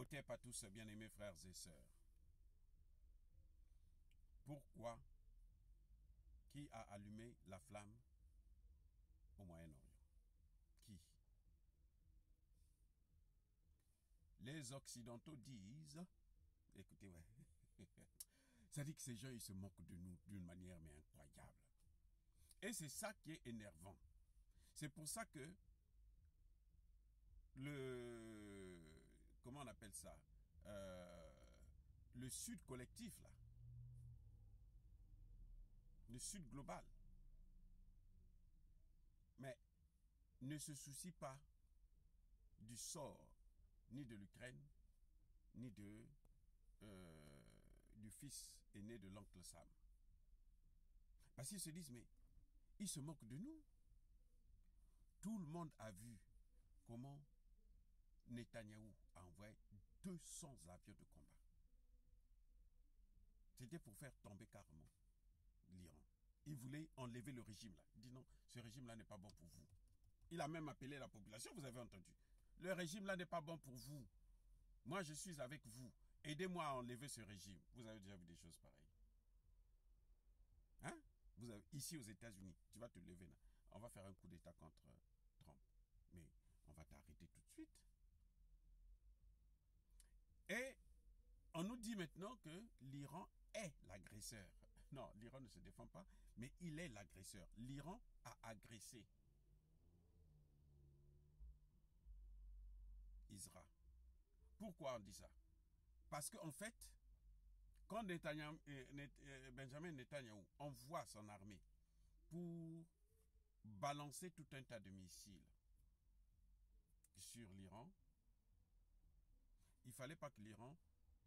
Otep à tous, bien-aimés frères et sœurs. Pourquoi? Qui a allumé la flamme au Moyen-Orient? Qui? Les Occidentaux disent, écoutez, ouais, ça dit que ces gens, ils se moquent de nous d'une manière mais incroyable. Et c'est ça qui est énervant. C'est pour ça que comment on appelle ça? Le Sud collectif, là. Le Sud global. Mais ne se soucie pas du sort ni de l'Ukraine, ni du fils aîné de l'oncle Sam. Parce qu'ils se disent, mais ils se moquent de nous. Tout le monde a vu comment Netanyahou a envoyé 200 avions de combat. C'était pour faire tomber carrément l'Iran. Il voulait enlever le régime là. Il dit non, ce régime là n'est pas bon pour vous. Il a même appelé la population, vous avez entendu. Le régime là n'est pas bon pour vous. Moi je suis avec vous. Aidez-moi à enlever ce régime. Vous avez déjà vu des choses pareilles. Hein? Vous avez, ici aux États-Unis, tu vas te lever là. On va faire un coup d'État contre Trump. Mais on va t'arrêter tout de suite. Et on nous dit maintenant que l'Iran est l'agresseur. Non, l'Iran ne se défend pas, mais il est l'agresseur. L'Iran a agressé Israël. Pourquoi on dit ça? Parce qu'en fait, quand Benjamin Netanyahou envoie son armée pour balancer tout un tas de missiles sur l'Iran, il ne fallait pas que l'Iran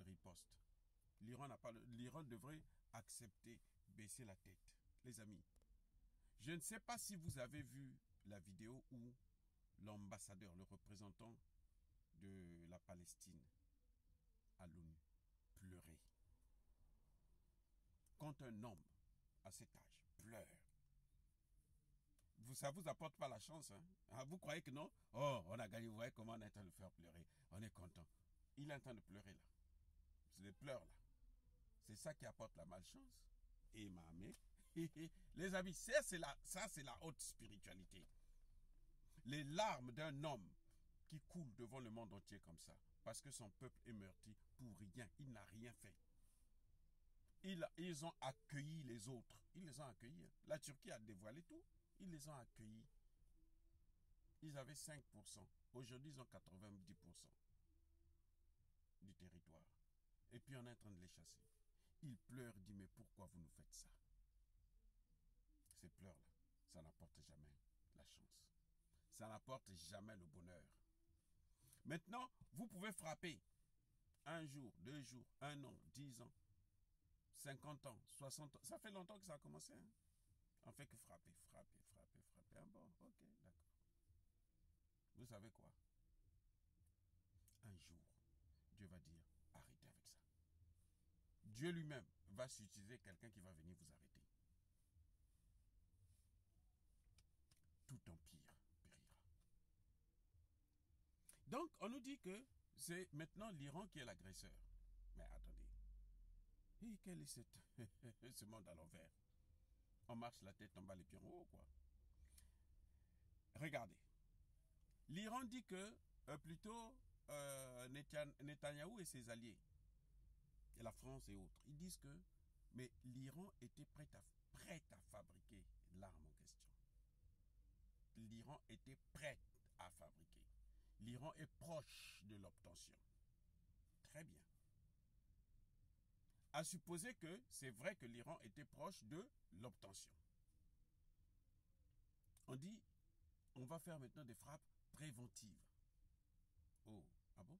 riposte. L'Iran devrait accepter, baisser la tête. Les amis, je ne sais pas si vous avez vu la vidéo où l'ambassadeur, le représentant de la Palestine à l'ONU pleurait. Quand un homme à cet âge pleure, ça ne vous apporte pas la chance. Hein? Vous croyez que non? Oh, on a gagné, vous voyez comment on est en train de le faire pleurer. On est content. Il est en train de pleurer là. C'est les pleurs là. C'est ça qui apporte la malchance. Et mamé. Les amis, ça c'est la haute spiritualité. Les larmes d'un homme qui coule devant le monde entier comme ça. Parce que son peuple est meurtri pour rien. Il n'a rien fait. Ils ont accueilli les autres. Ils les ont accueillis. La Turquie a dévoilé tout. Ils les ont accueillis. Ils avaient 5%. Aujourd'hui, ils ont 90% du territoire. Et puis on est en train de les chasser. Ils pleurent, disent, mais pourquoi vous nous faites ça? Ces pleurs-là, ça n'apporte jamais la chance. Ça n'apporte jamais le bonheur. Maintenant, vous pouvez frapper 1 jour, 2 jours, 1 an, 10 ans, 50 ans, 60 ans. Ça fait longtemps que ça a commencé. Hein? On fait que frapper, frapper, frapper, frapper. Ah bon, ok, d'accord. Vous savez quoi? Un jour, Dieu va dire, arrêtez avec ça. Dieu lui-même va s'utiliser quelqu'un qui va venir vous arrêter. Tout empire périra. Donc, on nous dit que c'est maintenant l'Iran qui est l'agresseur. Mais attendez. Et quel est ce monde à l'envers? On marche la tête en bas, les pieds en haut, quoi. Regardez. L'Iran dit que, plutôt, Netanyahou et ses alliés, et la France et autres, ils disent que, mais l'Iran était prêt à fabriquer l'arme en question. L'Iran était prêt à fabriquer. L'Iran est proche de l'obtention. Très bien. À supposer que c'est vrai que l'Iran était proche de l'obtention. On dit, on va faire maintenant des frappes préventives. Oh, ah bon?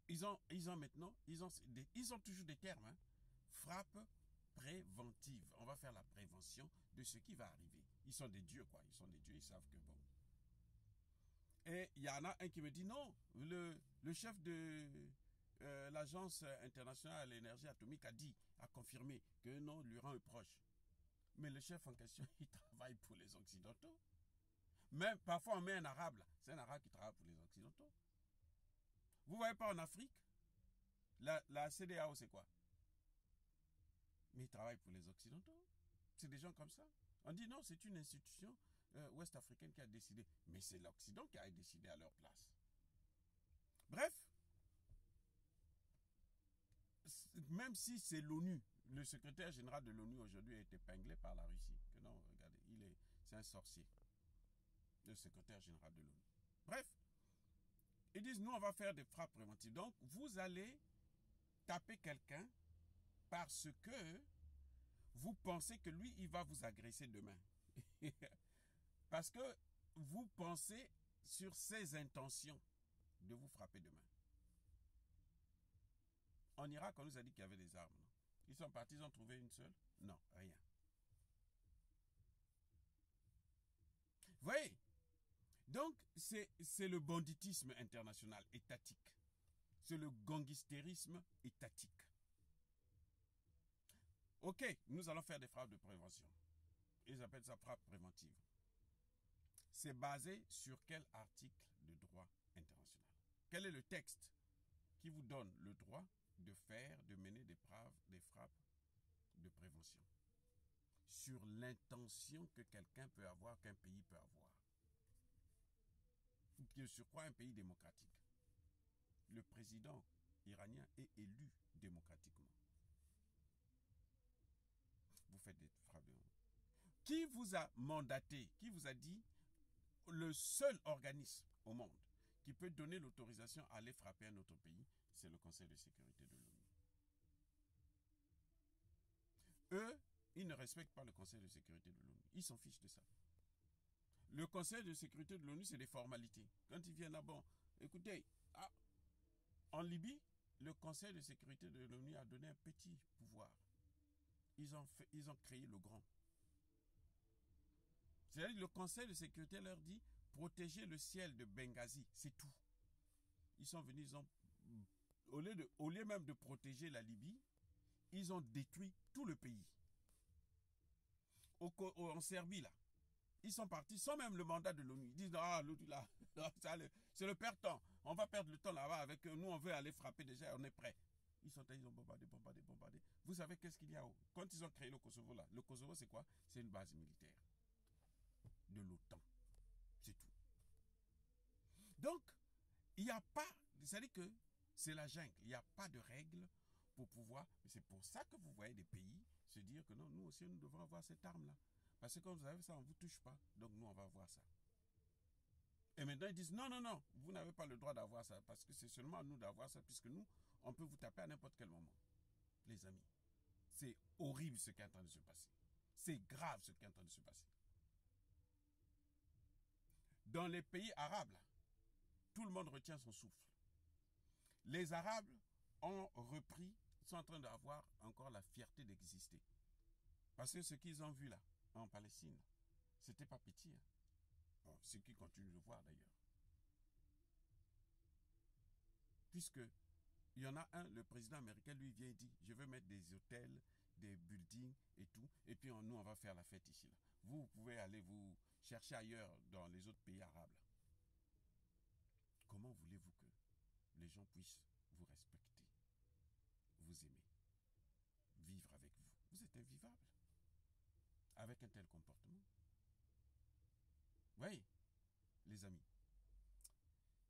Ils ont toujours des termes. Hein? Frappe préventive. On va faire la prévention de ce qui va arriver. Ils sont des dieux, quoi. Ils sont des dieux, ils savent que bon. Et il y en a un qui me dit non, le chef de l'Agence internationale à l'énergie atomique a confirmé que non, l'Iran est proche. Mais le chef en question, il travaille pour les Occidentaux. Même parfois on met un arabe là. C'est un arabe qui travaille pour les Occidentaux. Vous ne voyez pas en Afrique, la CEDEAO, c'est quoi? Mais ils travaillent pour les Occidentaux. C'est des gens comme ça. On dit non, c'est une institution ouest-africaine qui a décidé. Mais c'est l'Occident qui a décidé à leur place. Bref, même si c'est l'ONU, le secrétaire général de l'ONU aujourd'hui est épinglé par la Russie. Que non, regardez, c'est un sorcier. Le secrétaire général de l'ONU. Bref, ils disent, nous, on va faire des frappes préventives. Donc, vous allez taper quelqu'un parce que vous pensez que lui, il va vous agresser demain. Parce que vous pensez sur ses intentions de vous frapper demain. En Irak, on nous a dit qu'il y avait des armes. Non? Ils sont partis, ils ont trouvé une seule? Non, rien. Vous voyez? Donc, c'est le banditisme international étatique. C'est le gangstérisme étatique. Ok, nous allons faire des frappes de prévention. Ils appellent ça frappe préventive. C'est basé sur quel article de droit international? Quel est le texte qui vous donne le droit de mener des frappes de prévention? Sur l'intention que quelqu'un peut avoir, qu'un pays peut avoir. Sur quoi un pays démocratique? Le président iranien est élu démocratiquement. Vous faites des frappes de... Qui vous a mandaté? Qui vous a dit le seul organisme au monde qui peut donner l'autorisation à aller frapper un autre pays, c'est le Conseil de sécurité de l'ONU. Eux, ils ne respectent pas le Conseil de sécurité de l'ONU. Ils s'en fichent de ça. Le Conseil de sécurité de l'ONU, c'est des formalités. Quand ils viennent là, bon, écoutez, en Libye, le Conseil de sécurité de l'ONU a donné un petit pouvoir. Ils ont créé le grand. C'est-à-dire que le Conseil de sécurité leur dit protéger le ciel de Benghazi, c'est tout. Ils sont venus, au lieu même de protéger la Libye, ils ont détruit tout le pays. En Serbie, là, ils sont partis sans même le mandat de l'ONU. Ils disent, ah, l'autre là, c'est le perdre-temps. On va perdre le temps là-bas avec eux. Nous, on veut aller frapper déjà, on est prêts. Ils ont bombardé. Vous savez qu'est-ce qu'il y a? Quand ils ont créé le Kosovo, là, le Kosovo, c'est quoi? C'est une base militaire de l'OTAN. C'est tout. Donc, il n'y a pas, c'est-à-dire que c'est la jungle. Il n'y a pas de règles pour pouvoir. C'est pour ça que vous voyez des pays se dire que non, nous aussi, nous devons avoir cette arme-là. Parce que quand vous avez ça, on ne vous touche pas. Donc, nous, on va avoir ça. Et maintenant, ils disent, non, vous n'avez pas le droit d'avoir ça. Parce que c'est seulement à nous d'avoir ça, puisque nous, on peut vous taper à n'importe quel moment. Les amis, c'est horrible ce qui est en train de se passer. C'est grave ce qui est en train de se passer. Dans les pays arabes, là, tout le monde retient son souffle. Les Arabes ont repris, sont en train d'avoir encore la fierté d'exister. Parce que ce qu'ils ont vu là, en Palestine, c'était pas petit. Hein. Bon, ce qui continue de voir d'ailleurs. Puisque il y en a un, le président américain, lui vient et dit, je veux mettre des hôtels, des buildings et tout, et puis nous on va faire la fête ici. Là. Vous pouvez aller vous chercher ailleurs dans les autres pays arabes. Là. Comment voulez-vous que les gens puissent vous respecter, vous aimer, vivre avec vous? Vous êtes invivable avec un tel comportement. Oui, les amis,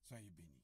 soyez bénis.